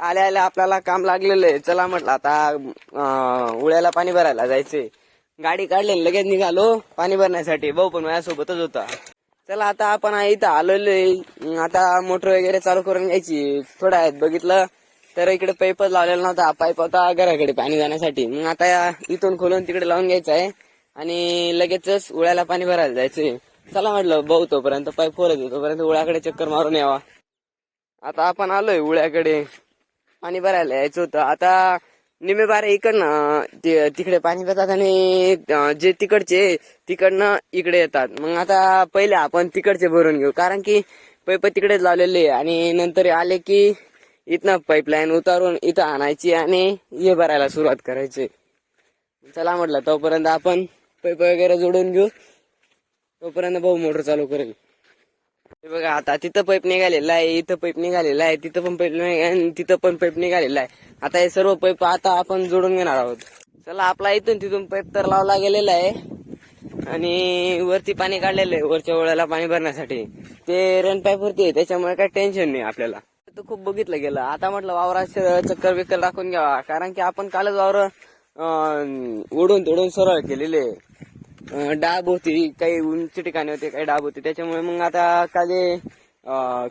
आल्या आल्या आपल्याला काम लागलेलं आहे. चला म्हटलं आता उळ्याला पाणी भरायला जायचंय. गाडी काढली लगेच निघालो पाणी भरण्यासाठी. भाऊ पण माझ्यासोबतच होता. चला आता आपण इथं आलेलो आहे. आता मोटर वगैरे चालू करून घ्यायची. थोड्या आहेत बघितलं तर इकडे पाईपच लावलेला नव्हता. पाईप होता घराकडे पाणी जाण्यासाठी. मग आता इथून खोलून तिकडे लावून घ्यायचं आहे आणि लगेचच उळ्याला पाणी भरायला जायचंय. चला म्हटलं भाऊ तोपर्यंत पाईप फोरत आहे तोपर्यंत उळ्याकडे चक्कर मारून यावा. आता आपण आलोय उळ्याकडे. पाणी भरायला यायचं होतं. आता निम्मे बारे इकडनं तिकडे पाणी पितात आणि जे तिकडनं इकडे येतात. मग आता पहिले आपण तिकडचे भरून घेऊ कारण की पाईप तिकडेच लावलेले आणि नंतर आले की इथनं पाईपलाईन उतारून इथं आणायची आणि हे भरायला सुरुवात करायची. चला म्हटलं तोपर्यंत आपण पाईप वगैरे जोडून घेऊ. तोपर्यंत भाऊ मोटर चालू करेल. हे बघा आता तिथं पाईप निघालेला आहे, इथं पाईप निघालेला आहे, तिथं पण पाईप आणि तिथं पण पाईप निघालेला आहे. आता हे सर्व पाईप आता आपण जोडून घेणार आहोत. चला आपला इथून तिथून पाईप तर लावला गेलेला आहे आणि वरती पाणी काढलेलं आहे वरच्या ओळ्याला पाणी भरण्यासाठी. ते रन पाईप वरती आहे त्याच्यामुळे काही टेन्शन नाही आपल्याला. तर खूप बघितलं गेलं. आता म्हटलं वावरात चक्कर बिक्कर राखून घ्यावा कारण की आपण कालच वावर ओढून तोडून सरळ केलेले. डाब होती, काही उंच ठिकाणी होते, काही डाब होते. त्याच्यामुळे मग आता काले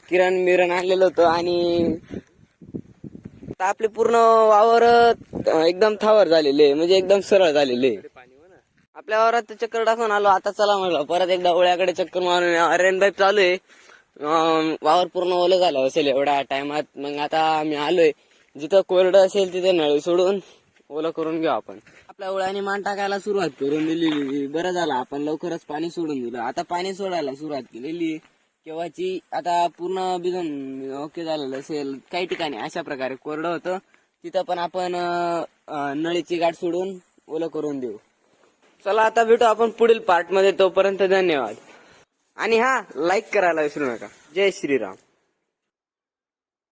किरण मिरण आणलेलं होतं आणि आता आपले पूर्ण वावर एकदम थावर झालेले म्हणजे एकदम सरळ झालेले. आपल्या वावरात चक्कर टाकून आलो. आता चला म्हटलं परत एकदा ओळ्याकडे चक्कर मारून रेन पाईप चालू आहे. वावर पूर्ण ओलं झालं असेल एवढ्या टायमात. मग आता आम्ही आलोय जिथं कोरडं असेल तिथे नळी सोडून ओलं करून घेऊ आपण. आपल्या ओळ्याने मान टाकायला सुरुवात करून दिलेली. बरं झालं आपण लवकरच पाणी सोडून दिलं. आता पाणी सोडायला सुरुवात केलेली केव्हाची. आता पूर्ण भिजून ओके झालेलं असेल. काही ठिकाणी अशा प्रकारे कोरडं होतं तिथं पण आपण नळीची गाठ सोडून ओलं करून देऊ. चला आता भेटू आपण पुढील पार्ट मध्ये. तोपर्यंत धन्यवाद आणि लाईक करायला विसरू नका. जय श्रीराम.